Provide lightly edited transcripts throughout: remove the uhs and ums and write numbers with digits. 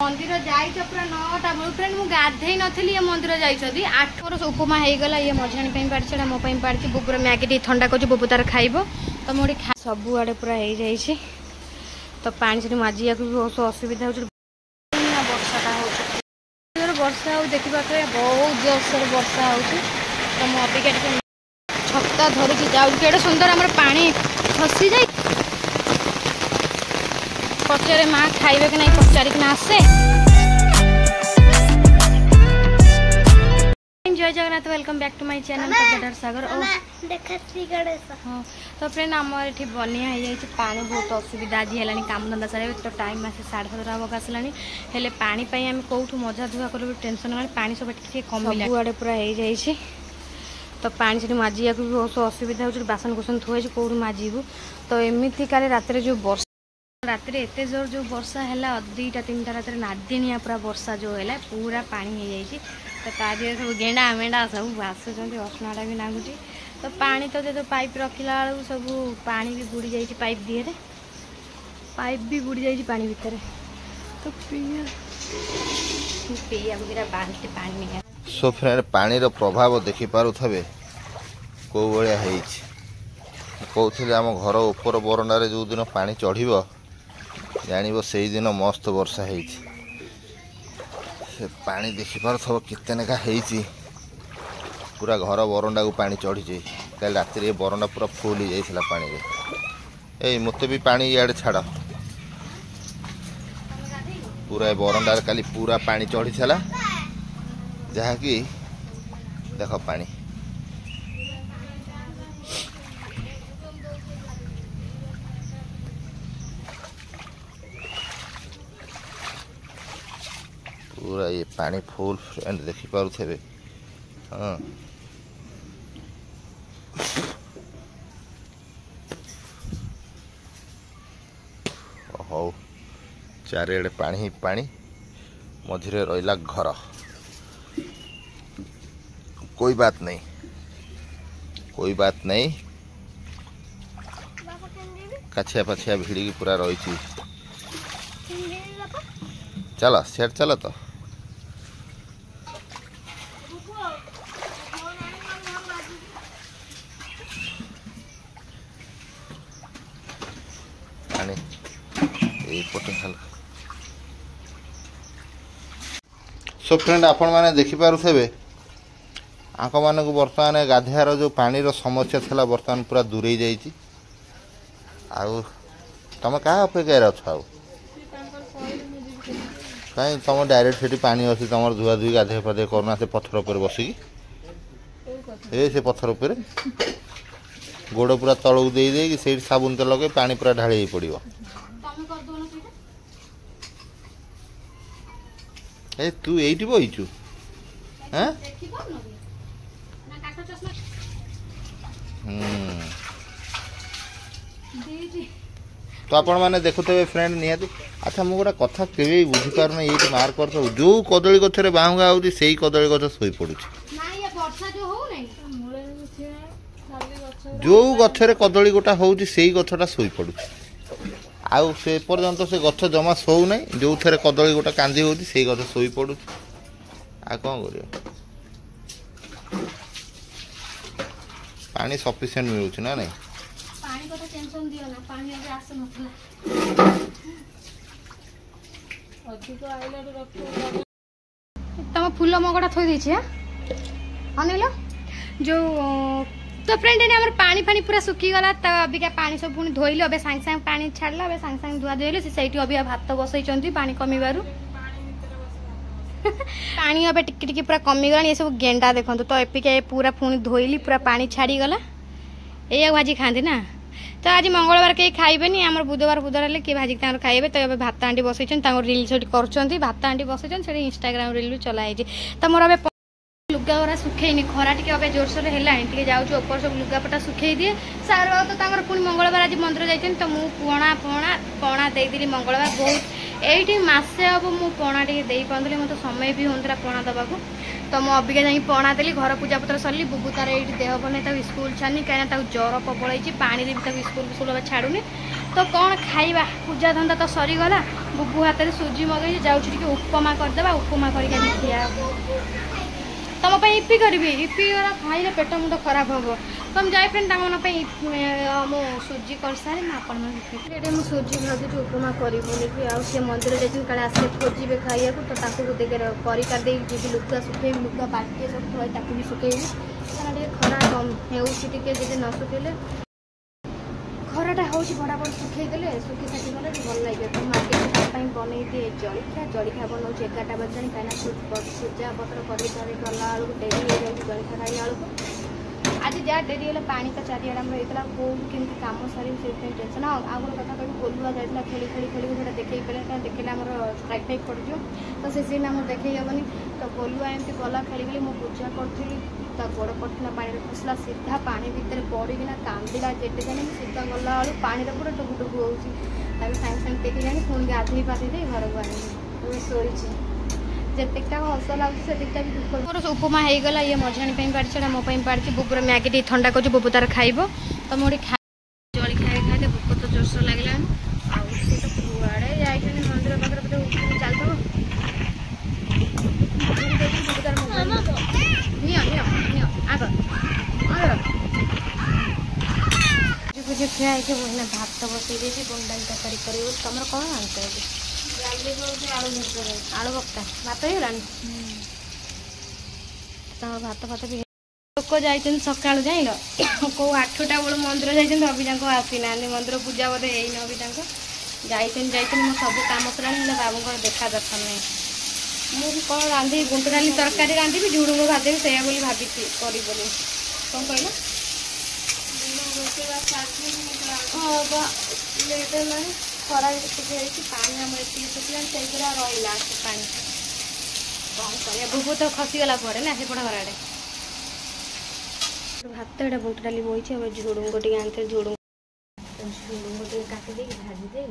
मंदिर जाइछ पूरा 9टा बेलू फ्रेंड मु गाधे नथली ये मंदिर जाइछदी 8 मोर उपमा हे गला ये मझाणी पई पाड़छडा मो पई पाड़छि बुबुर मैगी टी ठंडा करछि बुबु तार खाइबो तो मोडी सबु आडे पूरा हे जाइछि तो पानी से माजिया को बहुत असुविधा हो वर्षाटा हो वर्षा हो देखा बहुत जोरसोर वर्षा हो तो मो अबिका टे छत्ता धरिकी जाऊँ केड़े सुंदर आम पानी खसी जाए पचारे माँ खाइबे कि नहीं पचारिक आसे जय Jagannath welcome back to my channel कटार सागर हाँ तो फ्रेंड आम ये बनिया हो जाए पानी बहुत असुविधा आज है काम धंदा सारे तो टाइम आसे 7:30 हक आसला हेले पानी आम कौटू मजा धुआ कर टेंशन ना पानी सब कम आड़े पूरा हो जाए तो पानी से माजिया को बहुत असुविधा हो बासन कुसन थुए कौटू माजिबू तो एमती काले रात जो वर्षा रात एत जोर जो वर्षा है 2टा 3टा रात नादिनिया पूरा वर्षा जो है पूरा पानी हो जाए तो ताजे सब गेंडा मेंढा सब भाषुच्च असनाटा भी लगुच तो पानी तो जो पाइप रखिला बेलू सब पानी भी बुड़ी जाइए पाइप दिए पाइप भी बुड़ी जाइए पानी भितर तो पीया बाल्टी पानी नहीं सो फ्रेंड पानी रो प्रभाव देखि पारुथबे को बळिया हेछि कहते आम घर ऊपर बरंडारे जो दिन पानी चढ़िबो जानिबो सेही दिन मस्त वर्षा हेछि से पानी देखि पारुथबो केते नेका हेछि पूरा घर बरंडा को पानी चढ़ी जाई कल रात रे बरंडा पूरा फुल हो जाइछला पानी रे ए मते भी पानी याडे छाड़ पूरा बरंडा रे काली पूरा पानी चढ़ी छला जहा कि देख पानी पूरा ये पानी फुल फ्रेंड देखि पारुथबे हाँ हो चारिड़े पानी पानी मझिरे रहिला घर कोई बात नहीं कछिया पछिया भिड़ी की पूरा रही चलो सेठ चलो तो पानी सो फ्रेंड आपण माने देखि पारुथबे आंक मान को बर्तमान गाधियार जो पानी रो समस्या थला बर्तमान पूरा दूरे जाइए आउ तुम क्या अपेक्षा अच्छ आउ कहीं तुम डायरेक्ट से पानी अच्छी तुम धुआ धुई गाधे पाधे करना से पत्थर पर बसिकी से पत्थर पर गोड़ पूरा तलू दे से साबुन तेल लगे पानी पूरा ढाई पड़ो ए तू एटी बहीचु हाँ तो आपण मैंने देखुवे फ्रेंड निहाती अच्छा मुझे गोटे कथा के बुझी पारना ये मार्क कर जो कदली गचर बाहुगा होती से कदली गच शोई पड़ू जो गचर कदली गोटा होती से गछटा शोई पड़ू आउ से पर्यंत से गछ जमा शो ना जो थे कदली गोटा कांदी होती से गछ शोई पड़ू आ कौन कर पानी सफिशिएंट मिलूँ ना नहीं तुम फूल मगड़ा थोई देछि अनिल जो तो फ्रेंड ने पानी फानी पूरा सुखी गला तो अबिका पानी सब पुणी धोइले अबे सांग सांग पानी छाड़ला अबे सांग सांग धुआ धोइले से सेठी अबिका भात बसैचंती पानी कमीबारु पानी अबे टिक टिक पूरा कमी गला ये सब गेंडा देखंतु तो एपिका पूरा पुणी धोइली पूरा पानी छाड़ी गला ए भाजी खांती ना तो आज मंगलवार कहीं खाइबेनी आम बुधवार किए भाजी खाइबे तो ये भात हांडी बसैन रिल से कर भात हांडी बसैन से इंस्टाग्राम रिल भी चलाई तो मोर अब लुगा गुरा सुखेनी खरा टी अब जोरसोर है जाऊँ ऊपर सब लुगापटा सुखे दिए सार तो पुणी मंगलवार आज मंदिर जाइए तो मुझे पणा पणा देदेली मंगलवार बहुत ये मसे हम मु पणा टे दे पानी मत समय भी होता पणा दवाक तो मुझे अबिका जा पणा देली घर पूजा पत्र सरली बुबू तार ये देह बन स्कूल छानी कहीं ज्वर प्रबल होती पानी भी स्कूल छाड़ूनी तो कौन खाइबा पूजा धंदा तो सरीगला बुबू हाथ में सुजी मगई जाऊँ उपमा करदे उपमा कर तुम इपी करी इपी खाइले पेट मुंड खराब हम तुम जाए फ्रेंड मु सुजी कर सारी मुझे मुझे सुजी भाजी उपमा करूनी आउ सी मंदिर जाइए काले आसे खोजे खाइया तो कर जी लुगा सुखे लुगा बाटे सब थोड़ा भी सुखेबी कारण खरा कम होती न सुखेले खराटा हूँ फटाफट सुखेदेले सुखी साखी गले भल लगे तो मार्केट बनई दिए जलिखा बनाऊँ 11टा बजे कहीं पूजा पत्र कर गला डेरी हो जाए जलिखा खाइला आज जहाँ डेरी है पानी तो चारिड़े आम होता कौन केमती कम सारी से टेंशन आउ गोटे कथा कही गोलुआ जाता खेली खेली खेली गोटे देखे पारे देखने आम स्ट्राइक फाइक पड़ो तो से सीन आम देखे हेनी तो गोलुआ एमती गला खेली खेली मुझे पूजा करी गोड़ पड़ता पानी में खसला सीधा पानी भितर पड़ना कांदिला जेटे जाने सीधा गला बेलू पानी पूरा टुकु टुकु हो सागे सागे टेकी जानी पुणी गाधे पाधे दे घर को आनी शोची जितेटा हस लगे से भी दुख मोर उपमा हो गला ये मझाणी पाड़ी मोपाई पाड़ी बुबुर मैगी टी ठंडा कर बुबू तार खाइब तो मुझे जली खाए खाए भोक तो जोरसोर लगे आड़े जाए मंदिर पाखे बोधे चलता पूजे फ्रिया है मैंने भात बसई देती डाल तरकारी कर तुम कौन आंसर आलू बक्ता भात हो गलानी भात फात भी लोक जाइए सका जाइन कौ 8टा बेलू मंदिर जाइए अभिजा आसी ना मंदिर पूजा बोधे है अभिजा जाइए मो सब कम सर बाबू देखा दर्शन नहीं मुझे कौन रांधि गुंट डाली तरकारी रांधि झुड़ुंग भाजी से भाभी करी कौन कहला हाँ लेट है खरा पानी आम सुखला से रहा पानी कौन कर बुबू तो खसीगला पड़े ना सेपट घर आड़े भात एटा बुट डाली बोई अब झुड़ुंग टे आनते झुड़ुंग टे काटी भाजी दे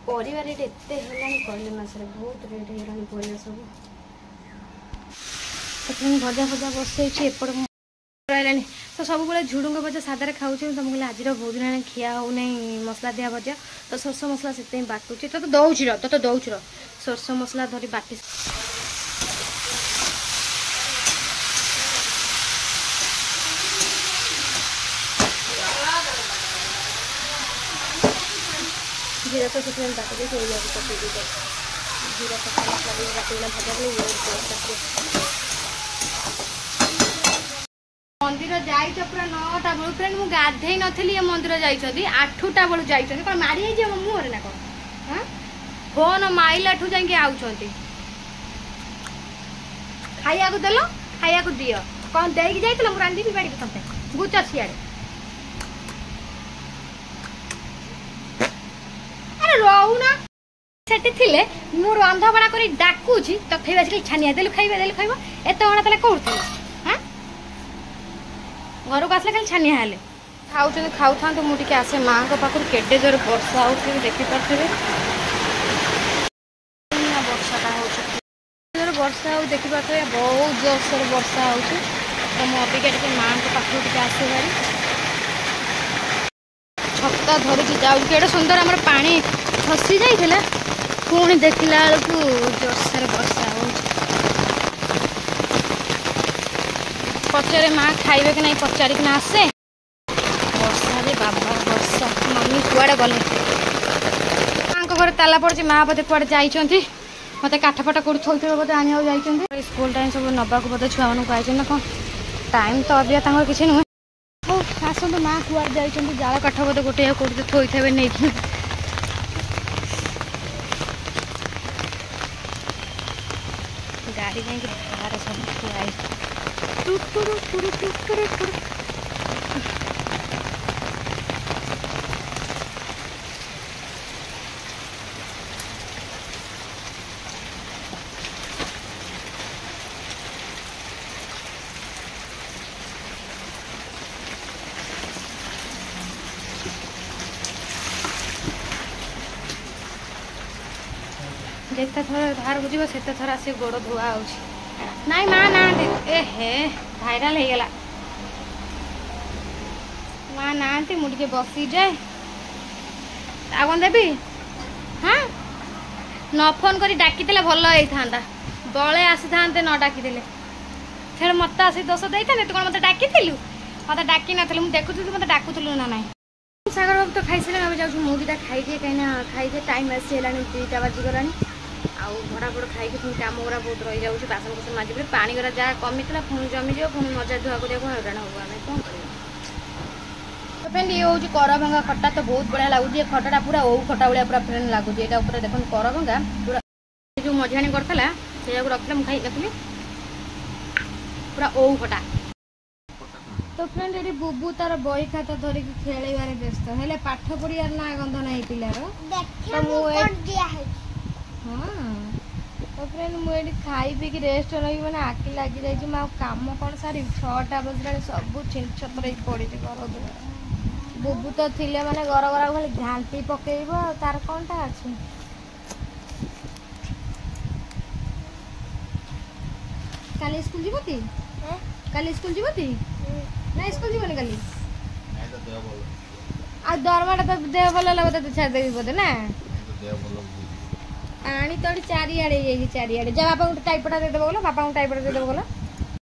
परिवार रेट एत है कहले मासरे बहुत रेट है परिवार सब भजा भजा बसई एपट रहा तो सब बड़े झुड़ुंग भजा सादारे खाऊँ तो कहले आज बहुत दिन खिया हो नहीं मसला दिया भजा तो सरस मसला से बाटुची तो दौर तो दौर सरस मसला धरी बाटी जीरा तो से बाटी दे जीरा पका मसला बाटी भजा मंदिर जाइछ पूरा 9टा बेलू फ्रेंड मु गाधे नथली ये मंदिर जाइछदी 8टा बेलू जाइछदी कोन मारी हे जे मुहर ना कोन हां फोन माइला ठु जाके आउछंती खाइया को देलो खाइया को दियो कोन देई के जाइतलो मु रांदी भी बाड़ी तते गुच सियाड़े अरे रहू ना सेठी थिले मु रंधा बड़ा करी डाकुची तो खैबा से छानिया देलु खाइबा एते बड़ा तले कोउथले घर को आसले खाली छानिया हेले खाऊ खाऊ था तो मुझे आसे माँ को पाखर केडे जोर वर्षा हो देखिपे वर्षाटा हो जोर वर्षा हो देखिपे बहुत जोरसोर वर्षा हो तो मु अबिका टे माँ को पाखर टे आसे भारी छता धरिकी जाऊँ केड़े सुंदर आम पानी खसी जाइए पुणी देखला बेलू जोरसोर वर्षा हो पचारे माँ खाइबे कि नहीं पचारिक ना आसे वर्षा रे बाबा वर्षा मम्मी कुआड़े गले माँ घर ताला पड़ी माँ बोधे कुआड़े जाइछंती मत काठ फाट कौट थोड़े बोधे आने जाइछंती स्कूल टाइम सब नबाक बोधे छुआ मानक आई ना कौन टाइम तो अबिया तांगर किछि नुहे ओ आसतु माँ कुआड़े जाइछंती जाल काठ बोधे गोटे कौट थोइथेबे नहीं गाड़ी जाइए बाहर सब थुआई ଯେତେ ଥର ବାହାରକୁ ଯିବ ସେତେ ଥର ଆସି ଗୋଡ଼ ଧୁଆ ହେଉଛି। ନାଇଁ ମା ନାହାନ୍ତି, ଏ ହେ ଭାଇରାଲ ହେଇଗଲା। ମା ନାହାନ୍ତି, ମୁଁ ଟିକେ ବସିଯାଏ। ଆଉ କ'ଣ ଦେବି? ହଁ ନ ଫୋନ୍ କରି ଡାକିଥିଲେ ଭଲ ହେଇଥାନ୍ତା, ବଳେ ଆସିଥାନ୍ତେ ନ ଡାକିଥିଲେ। ଖେଳ ମୋତେ ଆସି ଦୋଷ ଦେଇଥାନ୍ତେ, ତୁ କ'ଣ ମୋତେ ଡାକିଥିଲୁ? ମୋତେ ଡାକି ନଥିଲୁ, ମୁଁ ଦେଖୁଥିଲି ମୋତେ ଡାକୁଥିଲୁ ନା ନାହିଁ। ସାଗର ବାବୁ ତ ଖାଇସାରିଲେଣି, ଆମେ ଯାଉଛୁ ମୁଁ ଦୁଇଟା ଖାଇଦିଏ, କାହିଁକିନା ଖାଇଦିଏ ଟାଇମ୍ ଆସି ହେଲାଣି 2ଟା ବାଜିଗଲାଣି। ଆଉ ଭଡ଼ାଭଡ଼ ଖାଇକି ପୁଣି କାମ ଗୁରା ବହୁତ ରହିଯାଉଛି, ବାସନ କୁସନ ମାଜିବି, ପାଣି ଗୁରା ଯାହା କମିଥିଲା ପୁଣି ଜମିଯିବ, ପୁଣି ମଜା ଧୁଆ କରିବାକୁ ହଇରାଣ ହବ। ଆମେ କ'ଣ କରିବା? ତ ଫ୍ରେଣ୍ଡ ଇଏ ହେଉଛି କରଭଙ୍ଗା ଖଟା, ତ ବହୁତ ବଢ଼ିଆ ଲାଗୁଛି। ଏ ଖଟାଟା ପୁରା ଓଉ ଖଟା ଭଳିଆ ପୁରା ଫ୍ରେଣ୍ଡ ଲାଗୁଛି। ଏଇଟା ଉପରେ ଦେଖନ୍ତୁ କରଭଙ୍ଗା ପୁରା ଯେଉଁ ମଝିଆଣି କରିଥିଲା ସେଇଟାକୁ ରଖିଲେ ମୁଁ ଖାଇନଥିଲି, ପୁରା ଓଉ ଖଟା। ତ ଫ୍ରେଣ୍ଡ ଏଠି ବୁବୁ ତାର ବହି ଖାତା ଧରିକି ଖେଳିବାରେ ବ୍ୟସ୍ତ, ହେଲେ ପାଠ ପଢ଼ିବାର ନା ଗନ୍ଧ ନାହିଁ ପିଲାର। ତ ମୁଁ ହଁ ତ ଫ୍ରେଣ୍ଡ ମୁଁ ଏଠି ଖାଇ ପିଇକି ରେଷ୍ଟ ରହିବି, ମାନେ ଆଖି ଲାଗିଯାଇଛି। ମୁଁ ଆଉ କାମ କ'ଣ ସାରିବି, 6ଟା ବଜିଲାଣି, ସବୁ ଛିଞ୍ଚତ୍ର ହେଇକି ପଡ଼ିଛି ଘର ଦ୍ୱାରା। ବୁବୁ ତ ଥିଲେ ମାନେ ଗର ଖାଲି ଘାଣ୍ଟି ପକେଇବ, ଆଉ ତାର କ'ଣଟା ଅଛି। କାଲି ସ୍କୁଲ ଯିବ ତି? କାଲି ସ୍କୁଲ ଯିବ ତି? ନା ସ୍କୁଲ ଯିବନି କାଲି? ଆଉ ଦରମାଟା ତ ଦେହ ଭଲ ହେଲା ବୋଧେ, ଛାଡ଼ିଦେବି ବୋଧେ ନା? ଆଣି ତ ଚାରିଆଡ଼େ ହେଇଯାଇଛି, ଚାରିଆଡ଼େ। ଯା ବାପାଙ୍କୁ ଟାଇପଟା ଦେଇଦେବ ବୋଲ, ବାପାଙ୍କୁ ଟାଇପଟା ଦେଇଦେବ ବୋଲ।